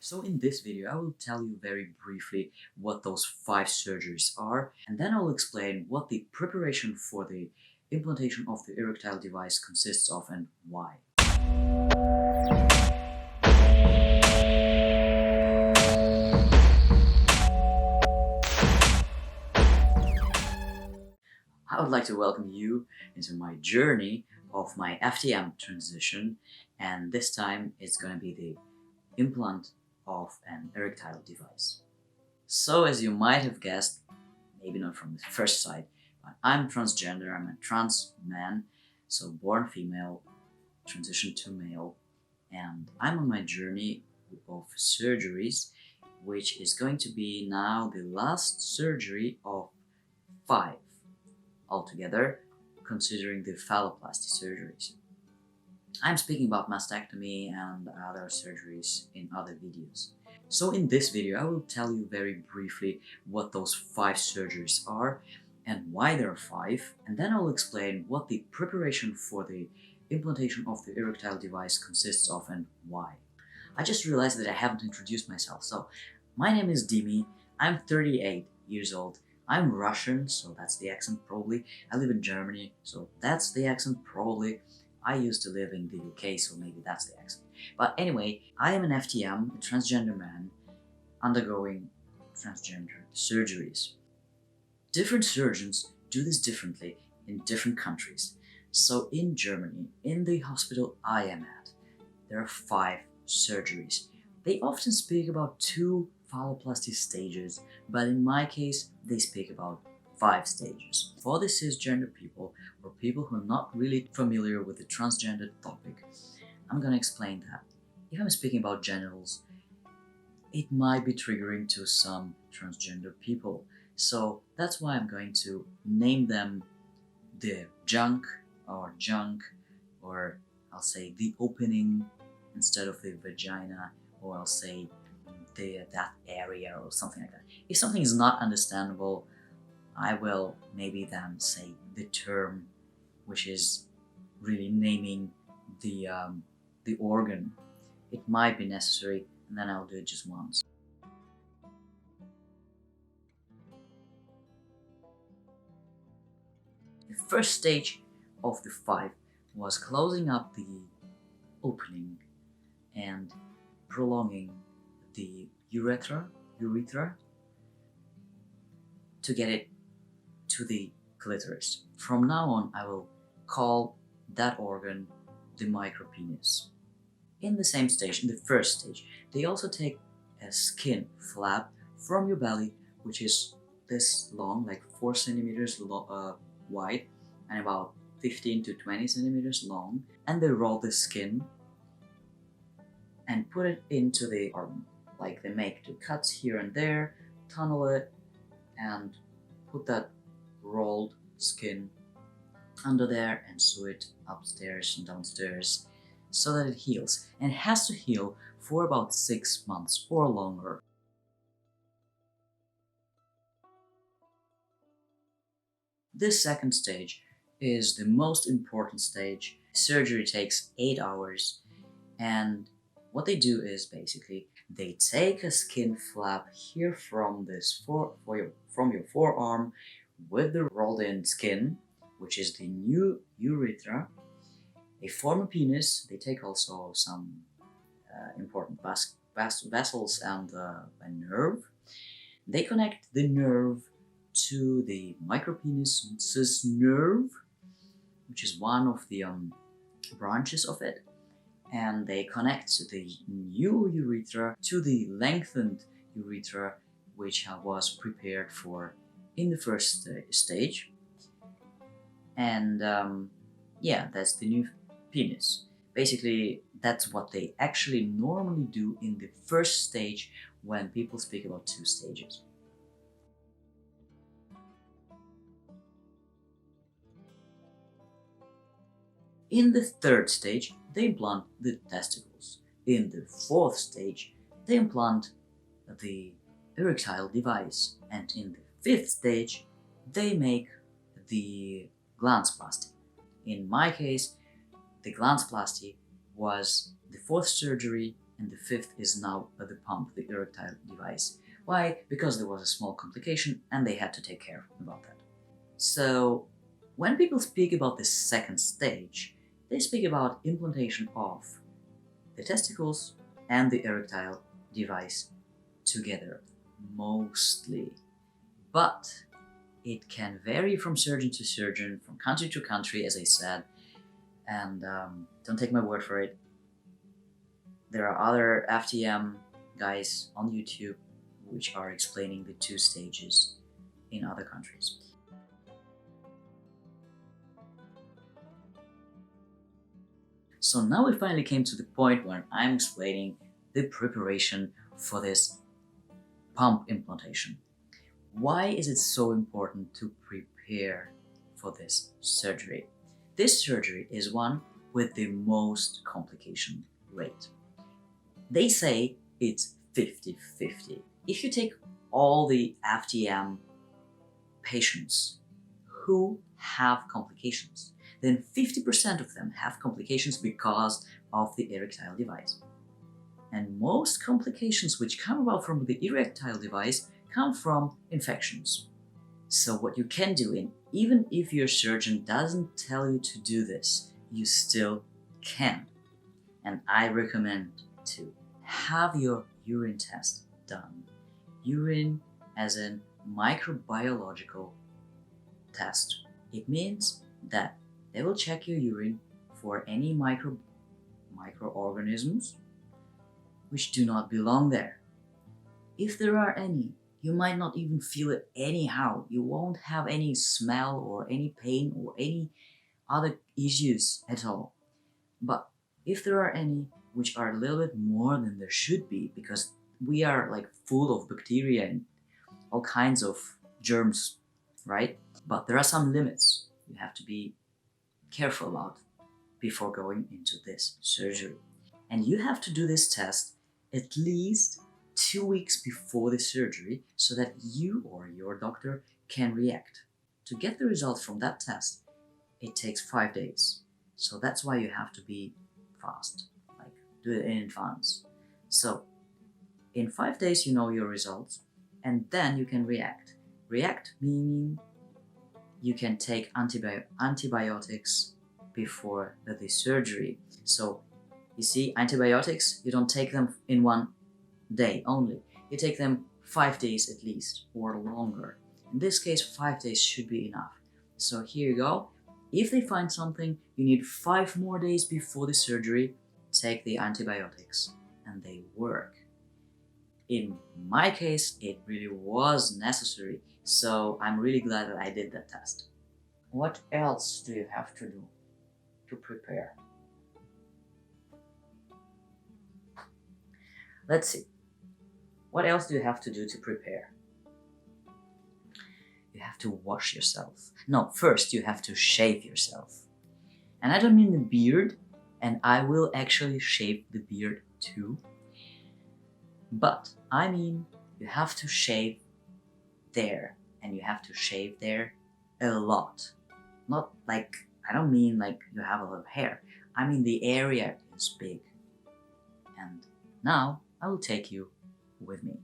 So in this video, I will tell you very briefly what those 5 surgeries are, and then I'll explain what the preparation for the implantation of the erectile device consists of and why. I would like to welcome you into my journey of my FTM transition, and this time it's going to be the implant of an erectile device. So as you might have guessed, maybe not from the first sight, but I'm transgender, I'm a trans man, so born female, transitioned to male, and I'm on my journey of surgeries, which is going to be now the last surgery of 5 altogether, considering the phalloplasty surgeries. I'm speaking about mastectomy and other surgeries in other videos. So in this video, I will tell you very briefly what those 5 surgeries are and why there are 5, and then I'll explain what the preparation for the implantation of the erectile device consists of and why. I just realized that I haven't introduced myself, so my name is Dimi, I'm 38 years old, I'm Russian, so that's the accent probably, I live in Germany, so that's the accent probably, I used to live in the UK, so maybe that's the accent. But anyway, I am an FTM, a transgender man, undergoing transgender surgeries. Different surgeons do this differently in different countries. So in Germany, in the hospital I am at, there are 5 surgeries. They often speak about 2 phalloplasty stages, but in my case, they speak about 5 stages. For the cisgender people, or people who are not really familiar with the transgender topic, I'm gonna explain that. If I'm speaking about genitals, it might be triggering to some transgender people. So that's why I'm going to name them the junk, or I'll say the opening instead of the vagina, or I'll say that area or something like that. If something is not understandable, I will maybe then say the term, which is really naming the organ. It might be necessary, and then I'll do it just once. The first stage of the 5 was closing up the opening and prolonging the urethra to get it to the clitoris. From now on, I will call that organ the micropenis. In the same stage, in the first stage, they also take a skin flap from your belly, which is this long, like 4 centimeters wide and about 15 to 20 centimeters long, and they roll the skin and put it into the organ. Like they make 2 cuts here and there, tunnel it, and put that rolled skin under there and sew it upstairs and downstairs so that it heals. And it has to heal for about 6 months or longer. This second stage is the most important stage. Surgery takes 8 hours, and what they do is basically they take a skin flap here from your forearm with the rolled in skin, which is the new urethra. They form a penis. They take also some important vessels and a nerve. They connect the nerve to the micropenis's nerve, which is one of the branches of it, and they connect the new urethra to the lengthened urethra, which was prepared for in the first stage. And yeah, that's the new penis. Basically, that's what they actually normally do in the first stage when people speak about 2 stages. In the third stage, they implant the testicles. In the 4th stage, they implant the erectile device. And in the 5th stage, they make the Glanceplasty. In my case, the Glanceplasty was the 4th surgery and the fifth is now the pump, the erectile device. Why? Because there was a small complication and they had to take care about that. So when people speak about the second stage, they speak about implantation of the testicles and the erectile device together, mostly. But it can vary from surgeon to surgeon, from country to country, as I said, and don't take my word for it. There are other FTM guys on YouTube which are explaining the two stages in other countries. So now we finally came to the point where I'm explaining the preparation for this pump implantation. Why is it so important to prepare for this surgery? This surgery is one with the most complication rate. They say it's 50-50. If you take all the FTM patients who have complications, then 50% of them have complications because of the erectile device. And most complications which come about from the erectile device come from infections. So what you can do, and even if your surgeon doesn't tell you to do this, you still can. And I recommend to have your urine test done. Urine as a microbiological test. It means that they will check your urine for any microorganisms which do not belong there. If there are any, you might not even feel it anyhow. You won't have any smell or any pain or any other issues at all. But if there are any which are a little bit more than there should be, because we are like full of bacteria and all kinds of germs, right? But there are some limits you have to be careful about before going into this surgery. And you have to do this test at least 2 weeks before the surgery so that you or your doctor can react. To get the results from that test, it takes 5 days. So that's why you have to be fast, like do it in advance. So in 5 days you know your results, and then you can react. React meaning you can take antibiotics before the surgery. So you see, antibiotics, you don't take them in 1 day only. You take them 5 days at least, or longer. In this case, 5 days should be enough. So here you go. If they find something, you need 5 more days before the surgery, take the antibiotics, and they work. In my case, it really was necessary, so I'm really glad that I did that test. What else do you have to do to prepare? Let's see. What else do you have to do to prepare? You have to wash yourself. No, first you have to shave yourself. And I don't mean the beard, and I will actually shave the beard too. But I mean you have to shave there, and you have to shave there a lot. Not like, I don't mean like you have a lot of hair. I mean the area is big. And now I will take you with me.